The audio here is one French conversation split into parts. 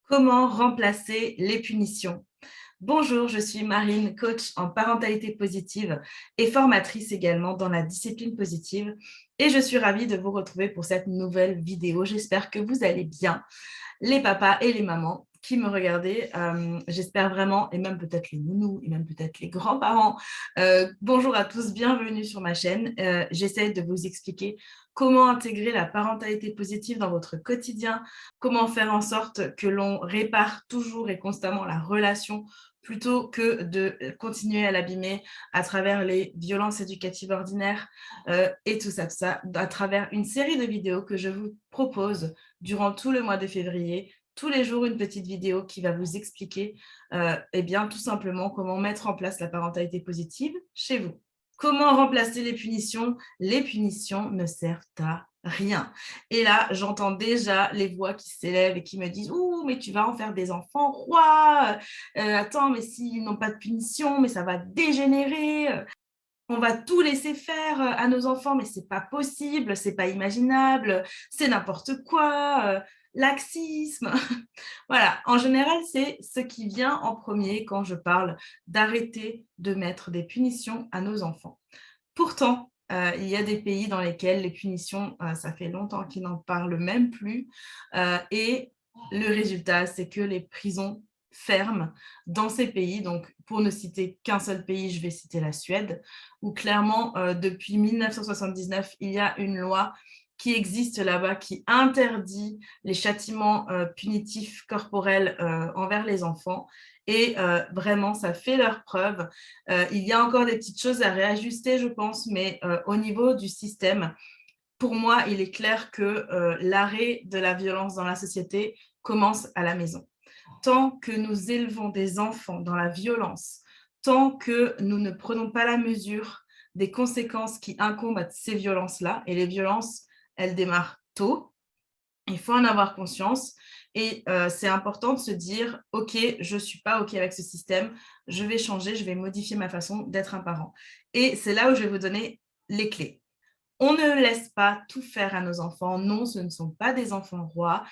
Comment remplacer les punitions? Bonjour, je suis Marine, coach en parentalité positive et formatrice également dans la discipline positive. Et je suis ravie de vous retrouver pour cette nouvelle vidéo. J'espère que vous allez bien, les papas et les mamans qui me regardez. J'espère vraiment, et même peut-être les nounous, et même peut-être les grands-parents. Bonjour à tous, bienvenue sur ma chaîne. J'essaie de vous expliquer comment intégrer la parentalité positive dans votre quotidien, comment faire en sorte que l'on répare toujours et constamment la relation plutôt que de continuer à l'abîmer à travers les violences éducatives ordinaires et tout ça, à travers une série de vidéos que je vous propose durant tout le mois de février, tous les jours une petite vidéo qui va vous expliquer eh bien, tout simplement comment mettre en place la parentalité positive chez vous. Comment remplacer les punitions? Les punitions ne servent à rien. Et là, j'entends déjà les voix qui s'élèvent et qui me disent « Ouh, mais tu vas en faire des enfants rois, attends, mais s'ils n'ont pas de punition, mais ça va dégénérer, on va tout laisser faire à nos enfants, mais c'est pas possible, c'est pas imaginable, c'est n'importe quoi, laxisme. » Voilà, en général, c'est ce qui vient en premier quand je parle d'arrêter de mettre des punitions à nos enfants. Pourtant, il y a des pays dans lesquels les punitions, ça fait longtemps qu'ils n'en parlent même plus, et le résultat, c'est que les prisons ferment dans ces pays. Donc, pour ne citer qu'un seul pays, je vais citer la Suède, où clairement, depuis 1979, il y a une loi qui existe là-bas, qui interdit les châtiments punitifs corporels envers les enfants. Et vraiment, ça fait leur preuve. Il y a encore des petites choses à réajuster, je pense, mais au niveau du système, pour moi, il est clair que l'arrêt de la violence dans la société commence à la maison. Tant que nous élevons des enfants dans la violence, tant que nous ne prenons pas la mesure des conséquences qui incombent à ces violences-là, et les violences, elles démarrent tôt, il faut en avoir conscience et c'est important de se dire « Ok, je ne suis pas OK avec ce système, je vais changer, je vais modifier ma façon d'être un parent. » Et c'est là où je vais vous donner les clés. On ne laisse pas tout faire à nos enfants. Non, ce ne sont pas des enfants rois,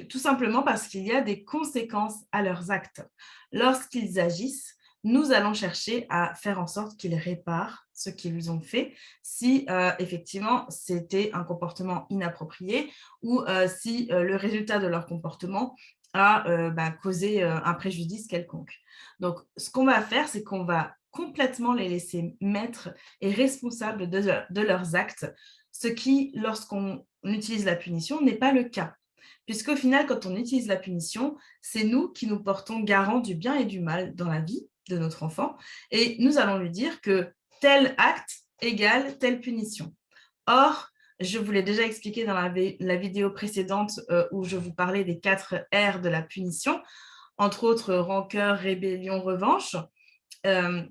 tout simplement parce qu'il y a des conséquences à leurs actes. Lorsqu'ils agissent, nous allons chercher à faire en sorte qu'ils réparent ce qu'ils ont fait si effectivement c'était un comportement inapproprié ou si le résultat de leur comportement a causé un préjudice quelconque. Donc, ce qu'on va faire, c'est qu'on va complètement les laisser maîtres et responsables de leurs actes, ce qui, lorsqu'on utilise la punition, n'est pas le cas. Puisqu'au final, quand on utilise la punition, c'est nous qui nous portons garant du bien et du mal dans la vie de notre enfant, et nous allons lui dire que tel acte égale telle punition. Or, je vous l'ai déjà expliqué dans la vidéo précédente où je vous parlais des 4 R de la punition, entre autres rancœur, rébellion, revanche, euh,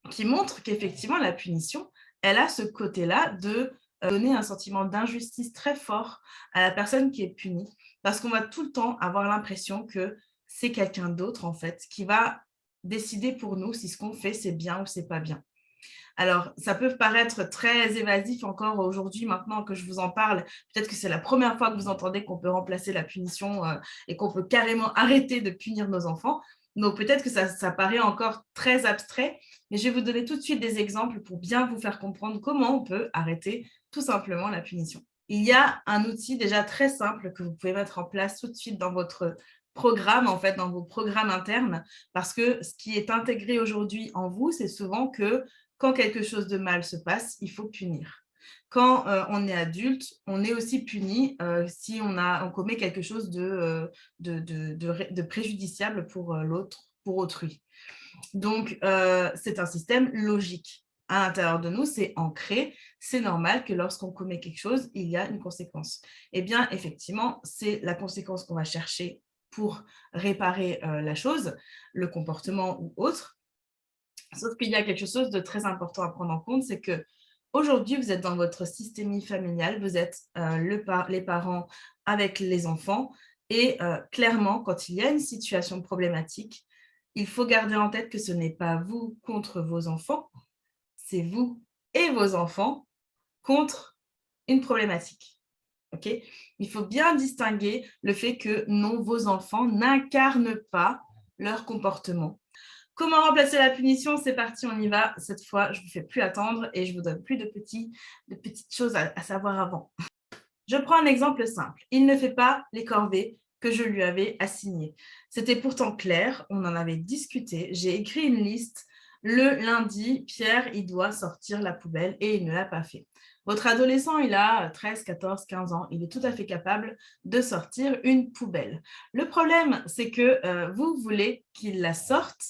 qui montre qu'effectivement, la punition, elle a ce côté-là de donner un sentiment d'injustice très fort à la personne qui est punie, parce qu'on va tout le temps avoir l'impression que c'est quelqu'un d'autre, en fait, qui va décider pour nous si ce qu'on fait, c'est bien ou c'est pas bien. Alors, ça peut paraître très évasif encore aujourd'hui, maintenant que je vous en parle. Peut-être que c'est la première fois que vous entendez qu'on peut remplacer la punition et qu'on peut carrément arrêter de punir nos enfants. Donc, peut-être que ça paraît encore très abstrait, mais je vais vous donner tout de suite des exemples pour bien vous faire comprendre comment on peut arrêter tout simplement la punition. Il y a un outil déjà très simple que vous pouvez mettre en place tout de suite dans votre programme, en fait, dans vos programmes internes, parce que ce qui est intégré aujourd'hui en vous, c'est souvent que quand quelque chose de mal se passe, il faut punir. Quand on est adulte, on est aussi puni si on commet quelque chose de préjudiciable pour l'autre, pour autrui. Donc, c'est un système logique. À l'intérieur de nous, c'est ancré, c'est normal que lorsqu'on commet quelque chose, il y a une conséquence. Eh bien, effectivement, c'est la conséquence qu'on va chercher pour réparer la chose, le comportement ou autre. Sauf qu'il y a quelque chose de très important à prendre en compte, c'est que aujourd'hui, vous êtes dans votre systémie familiale, vous êtes les parents avec les enfants, et clairement, quand il y a une situation problématique, il faut garder en tête que ce n'est pas vous contre vos enfants, c'est vous et vos enfants contre une problématique. ok? Il faut bien distinguer le fait que non, vos enfants n'incarnent pas leur comportement. Comment remplacer la punition? C'est parti, on y va. Cette fois, je ne vous fais plus attendre et je ne vous donne plus de petites choses à savoir avant. Je prends un exemple simple. Il ne fait pas les corvées que je lui avais assignées. C'était pourtant clair, on en avait discuté. J'ai écrit une liste. Le lundi, Pierre, il doit sortir la poubelle et il ne l'a pas fait. Votre adolescent, il a 13, 14, 15 ans. Il est tout à fait capable de sortir une poubelle. Le problème, c'est que vous voulez qu'il la sorte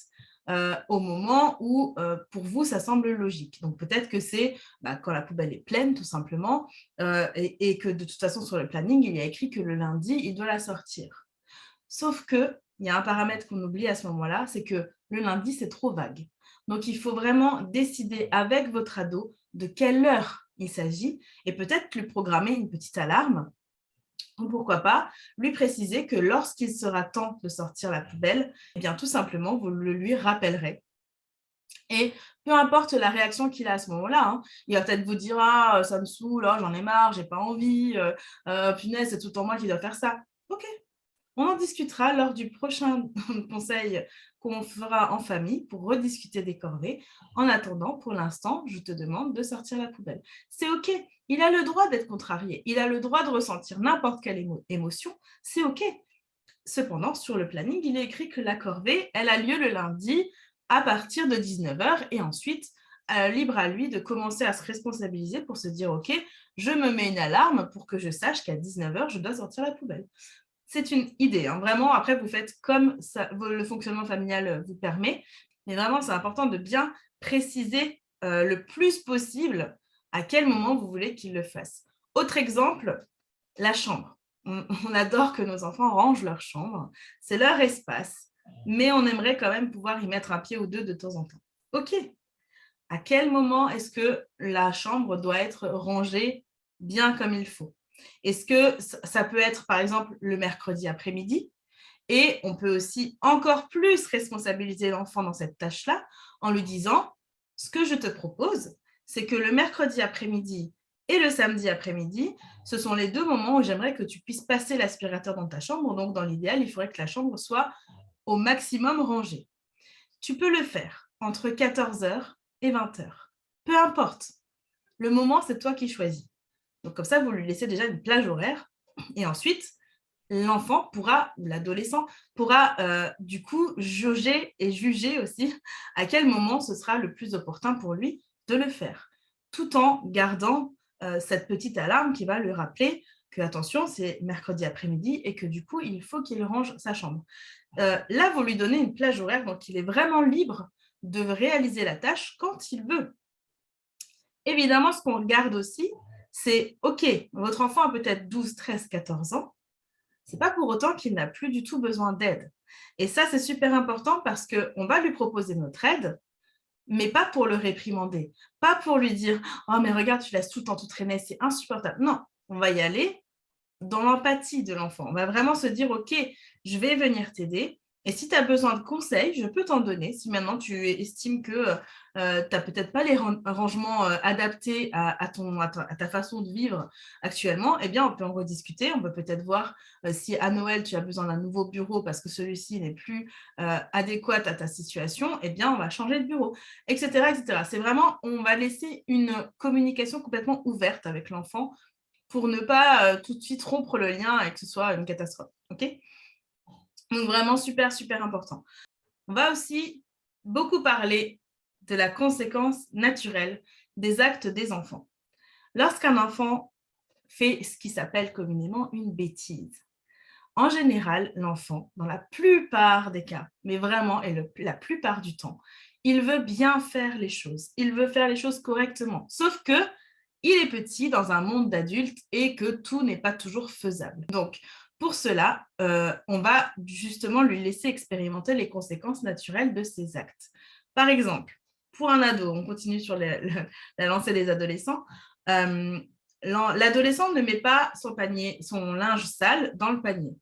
au moment où, pour vous, ça semble logique. Donc, peut-être que c'est quand la poubelle est pleine, tout simplement, et que de toute façon, sur le planning, il y a écrit que le lundi, il doit la sortir. Sauf qu'il y a un paramètre qu'on oublie à ce moment-là, c'est que le lundi, c'est trop vague. Donc, il faut vraiment décider avec votre ado de quelle heure il s'agit et peut-être lui programmer une petite alarme ou pourquoi pas lui préciser que lorsqu'il sera temps de sortir la poubelle, eh bien, tout simplement, vous le lui rappellerez. Et peu importe la réaction qu'il a à ce moment-là, hein, il va peut-être vous dire « Ah, ça me saoule, oh, j'en ai marre, j'ai pas envie, punaise, c'est tout le temps moi qui dois faire ça. » Ok, on en discutera lors du prochain conseil qu'on fera en famille pour rediscuter des corvées. En attendant, pour l'instant, je te demande de sortir la poubelle. C'est OK, il a le droit d'être contrarié, il a le droit de ressentir n'importe quelle émotion, c'est OK. Cependant, sur le planning, il est écrit que la corvée, elle a lieu le lundi à partir de 19h et ensuite, libre à lui de commencer à se responsabiliser pour se dire « Ok, je me mets une alarme pour que je sache qu'à 19h, je dois sortir la poubelle. » C'est une idée, hein. Vraiment, après, vous faites comme ça, le fonctionnement familial vous permet. Mais vraiment, c'est important de bien préciser le plus possible à quel moment vous voulez qu'il le fasse. Autre exemple, la chambre. On adore que nos enfants rangent leur chambre. C'est leur espace, mais on aimerait quand même pouvoir y mettre un pied ou deux de temps en temps. OK. À quel moment est-ce que la chambre doit être rangée bien comme il faut? Est-ce que ça peut être, par exemple, le mercredi après-midi? Et on peut aussi encore plus responsabiliser l'enfant dans cette tâche-là en lui disant « Ce que je te propose, c'est que le mercredi après-midi et le samedi après-midi, ce sont les 2 moments où j'aimerais que tu puisses passer l'aspirateur dans ta chambre. Donc, dans l'idéal, il faudrait que la chambre soit au maximum rangée. Tu peux le faire entre 14h et 20h. Peu importe. Le moment, c'est toi qui choisis. Donc, comme ça, vous lui laissez déjà une plage horaire. Et ensuite, l'enfant pourra, ou l'adolescent, pourra du coup jauger et juger aussi à quel moment ce sera le plus opportun pour lui de le faire, tout en gardant cette petite alarme qui va lui rappeler que, attention, c'est mercredi après-midi et que du coup, il faut qu'il range sa chambre. Là, vous lui donnez une plage horaire, donc il est vraiment libre de réaliser la tâche quand il veut. Évidemment, ce qu'on regarde aussi, c'est, OK, votre enfant a peut-être 12, 13, 14 ans, ce n'est pas pour autant qu'il n'a plus du tout besoin d'aide. Et ça, c'est super important parce qu'on va lui proposer notre aide, mais pas pour le réprimander, pas pour lui dire « Oh, mais regarde, tu laisses tout le temps tout traîner, c'est insupportable. » Non, on va y aller dans l'empathie de l'enfant. On va vraiment se dire « Ok, je vais venir t'aider. Et si tu as besoin de conseils, je peux t'en donner. Si maintenant tu estimes que tu n'as peut-être pas les rangements adaptés à ta façon de vivre actuellement, eh bien, on peut en rediscuter. On peut peut-être voir si à Noël, tu as besoin d'un nouveau bureau parce que celui-ci n'est plus adéquat à ta situation, eh bien, on va changer de bureau, etc. etc. C'est vraiment, on va laisser une communication complètement ouverte avec l'enfant pour ne pas tout de suite rompre le lien et que ce soit une catastrophe. Okay, donc, vraiment super, super important. On va aussi beaucoup parler de la conséquence naturelle des actes des enfants. Lorsqu'un enfant fait ce qui s'appelle communément une bêtise, en général, l'enfant, dans la plupart des cas, mais vraiment et la plupart du temps, il veut bien faire les choses. Il veut faire les choses correctement. Sauf que il est petit dans un monde d'adultes et que tout n'est pas toujours faisable. Donc, pour cela, on va justement lui laisser expérimenter les conséquences naturelles de ses actes. Par exemple, pour un ado, on continue sur la lancée des adolescents, l'adolescent ne met pas son linge sale dans le panier.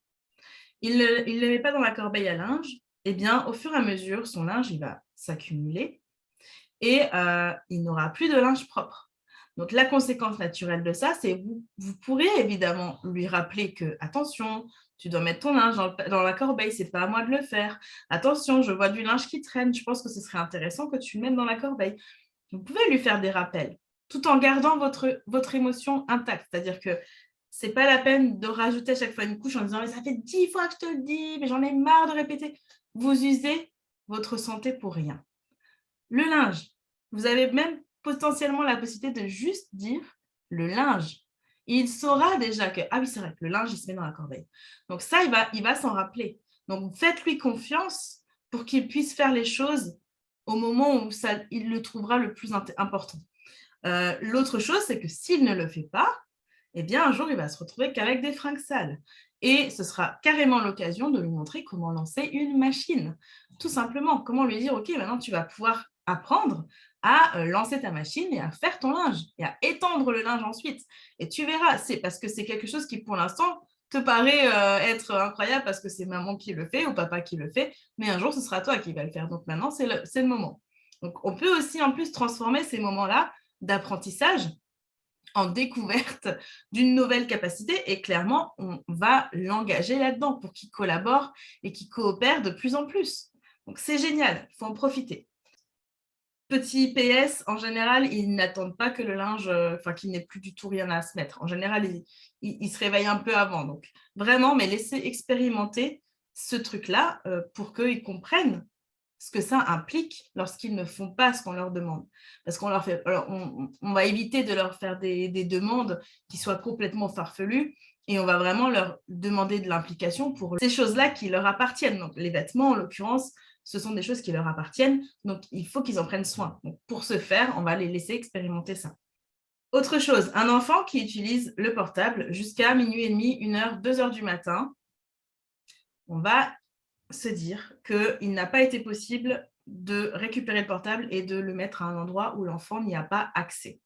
Il ne le met pas dans la corbeille à linge. Eh bien, au fur et à mesure, son linge il va s'accumuler et il n'aura plus de linge propre. Donc, la conséquence naturelle de ça, c'est vous pourrez évidemment lui rappeler que, attention, tu dois mettre ton linge dans la corbeille, c'est pas à moi de le faire. Attention, je vois du linge qui traîne, je pense que ce serait intéressant que tu le mettes dans la corbeille. Vous pouvez lui faire des rappels, tout en gardant votre émotion intacte. C'est-à-dire que ce n'est pas la peine de rajouter à chaque fois une couche en disant « mais ça fait 10 fois que je te le dis, mais j'en ai marre de répéter ». Vous usez votre santé pour rien. Le linge, vous avez même potentiellement la possibilité de juste dire « le linge ». Il saura déjà que « ah oui, c'est vrai que le linge, il se met dans la corbeille ». Donc ça, il va s'en rappeler. Donc faites-lui confiance pour qu'il puisse faire les choses au moment où il le trouvera le plus important. L'autre chose, c'est que s'il ne le fait pas, eh bien, un jour, il va se retrouver qu'avec des fringues sales. Et ce sera carrément l'occasion de lui montrer comment lancer une machine. Tout simplement, comment lui dire, OK, maintenant, tu vas pouvoir apprendre à lancer ta machine et à faire ton linge et à étendre le linge ensuite. Et tu verras, c'est parce que c'est quelque chose qui, pour l'instant, te paraît être incroyable parce que c'est maman qui le fait ou papa qui le fait, mais un jour, ce sera toi qui vas le faire. Donc maintenant, c'est le moment. Donc, on peut aussi, en plus, transformer ces moments-là d'apprentissage en découverte d'une nouvelle capacité et clairement, on va l'engager là-dedans pour qu'il collabore et qu'il coopère de plus en plus. Donc, c'est génial, il faut en profiter. Petit PS, en général, ils n'attendent pas que le linge, qu'il n'ait plus du tout rien à se mettre. En général, ils se réveillent un peu avant. Donc, vraiment, mais laissez expérimenter ce truc-là pour qu'ils comprennent ce que ça implique lorsqu'ils ne font pas ce qu'on leur demande. Parce qu'on leur fait, alors on va éviter de leur faire des demandes qui soient complètement farfelues et on va vraiment leur demander de l'implication pour ces choses-là qui leur appartiennent. Donc, les vêtements, en l'occurrence, ce sont des choses qui leur appartiennent, donc il faut qu'ils en prennent soin. Donc, pour ce faire, on va les laisser expérimenter ça. Autre chose, un enfant qui utilise le portable jusqu'à minuit et demi, 1h, 2h du matin, on va se dire qu'il n'a pas été possible de récupérer le portable et de le mettre à un endroit où l'enfant n'y a pas accès.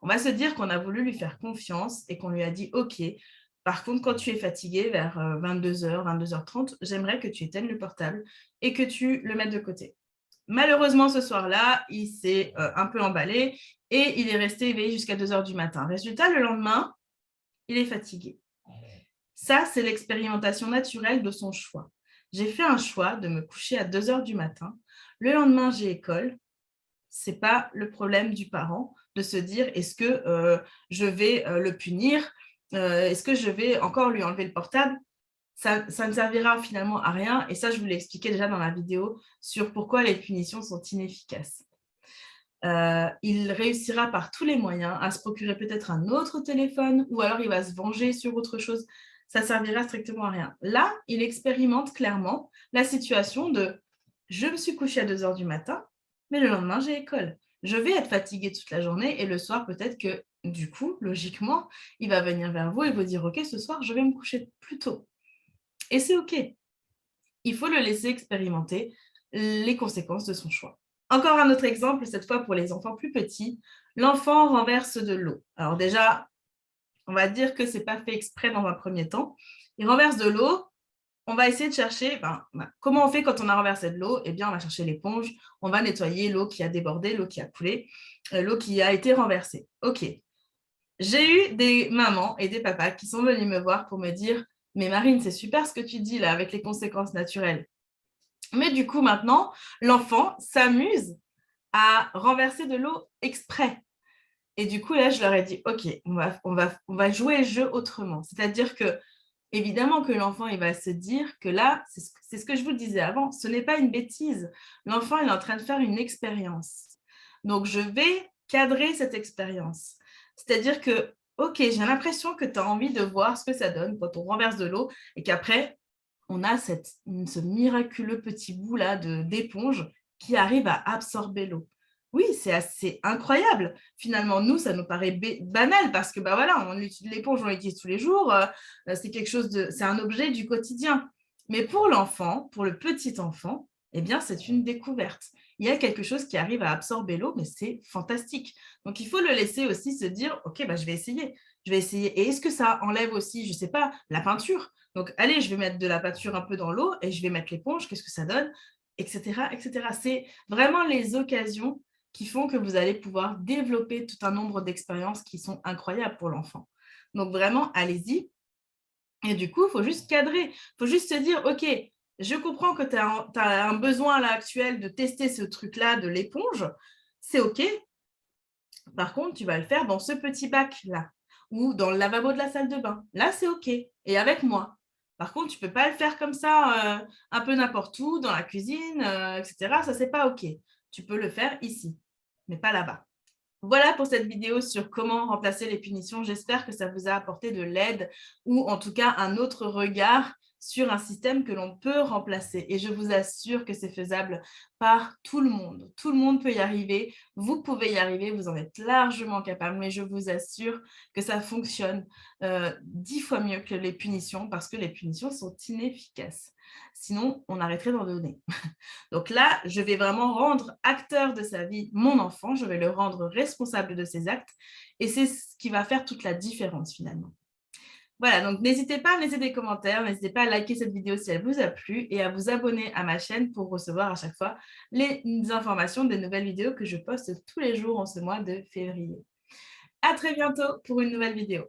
On va se dire qu'on a voulu lui faire confiance et qu'on lui a dit « Ok, par contre, quand tu es fatigué vers 22h, 22h30, j'aimerais que tu éteignes le portable et que tu le mettes de côté. » Malheureusement, ce soir-là, il s'est un peu emballé et il est resté éveillé jusqu'à 2h du matin. Résultat, le lendemain, il est fatigué. Ça, c'est l'expérimentation naturelle de son choix. J'ai fait un choix de me coucher à 2h du matin. Le lendemain, j'ai école. Ce n'est pas le problème du parent de se dire est-ce que je vais le punir, est-ce que je vais encore lui enlever le portable. Ça ne servira finalement à rien et ça, je vous l'ai expliqué déjà dans la vidéo sur pourquoi les punitions sont inefficaces. Il réussira par tous les moyens à se procurer peut-être un autre téléphone ou alors il va se venger sur autre chose. Ça ne servira strictement à rien. Là, il expérimente clairement la situation de « je me suis couché à 2h du matin, mais le lendemain, j'ai école. Je vais être fatiguée toute la journée et le soir, peut-être que du coup, logiquement, il va venir vers vous et vous dire « Ok, ce soir, je vais me coucher plus tôt. » Et c'est OK. Il faut le laisser expérimenter les conséquences de son choix. Encore un autre exemple, cette fois pour les enfants plus petits. L'enfant renverse de l'eau. Alors déjà, on va dire que ce n'est pas fait exprès dans un premier temps. Il renverse de l'eau. On va essayer de chercher, comment on fait quand on a renversé de l'eau? Eh bien, on va chercher l'éponge, on va nettoyer l'eau qui a débordé, l'eau qui a coulé, l'eau qui a été renversée. OK. J'ai eu des mamans et des papas qui sont venus me voir pour me dire « Mais Marine, c'est super ce que tu dis là avec les conséquences naturelles. » Mais du coup, maintenant, l'enfant s'amuse à renverser de l'eau exprès. Et du coup, là, je leur ai dit « Ok, on va jouer le jeu autrement. » C'est-à-dire que évidemment que l'enfant, il va se dire que là, c'est ce que je vous disais avant, ce n'est pas une bêtise. L'enfant, il est en train de faire une expérience. Donc, je vais cadrer cette expérience. C'est-à-dire que, OK, j'ai l'impression que tu as envie de voir ce que ça donne quand on renverse de l'eau et qu'après, on a ce miraculeux petit bout-là d'éponge qui arrive à absorber l'eau. Oui, c'est assez incroyable. Finalement, nous, ça nous paraît banal parce que voilà, l'éponge, on l'utilise tous les jours, c'est un objet du quotidien. Mais pour l'enfant, pour le petit enfant, eh bien, c'est une découverte. Il y a quelque chose qui arrive à absorber l'eau, mais c'est fantastique. Donc, il faut le laisser aussi se dire, OK, je vais essayer. Je vais essayer. Et est-ce que ça enlève aussi, je ne sais pas, la peinture? Donc, allez, je vais mettre de la peinture un peu dans l'eau et je vais mettre l'éponge. Qu'est-ce que ça donne? Etc., etc. C'est vraiment les occasions qui font que vous allez pouvoir développer tout un nombre d'expériences qui sont incroyables pour l'enfant. Donc vraiment, allez-y. Et du coup, il faut juste cadrer. Il faut juste se dire, OK, je comprends que tu as un besoin à l'heure actuelle de tester ce truc-là de l'éponge. C'est OK. Par contre, tu vas le faire dans ce petit bac-là ou dans le lavabo de la salle de bain. Là, c'est OK. Et avec moi. Par contre, tu ne peux pas le faire comme ça, un peu n'importe où, dans la cuisine, etc. Ça, c'est pas OK. Tu peux le faire ici, mais pas là-bas. Voilà pour cette vidéo sur comment remplacer les punitions. J'espère que ça vous a apporté de l'aide ou en tout cas un autre regard sur un système que l'on peut remplacer. Et je vous assure que c'est faisable par tout le monde. Tout le monde peut y arriver. Vous pouvez y arriver, vous en êtes largement capable, mais je vous assure que ça fonctionne 10 fois mieux que les punitions parce que les punitions sont inefficaces. Sinon, on arrêterait d'en donner. Donc là, je vais vraiment rendre acteur de sa vie mon enfant, je vais le rendre responsable de ses actes et c'est ce qui va faire toute la différence finalement. Voilà, donc n'hésitez pas à me laisser des commentaires, n'hésitez pas à liker cette vidéo si elle vous a plu et à vous abonner à ma chaîne pour recevoir à chaque fois les informations des nouvelles vidéos que je poste tous les jours en ce mois de février. À très bientôt pour une nouvelle vidéo.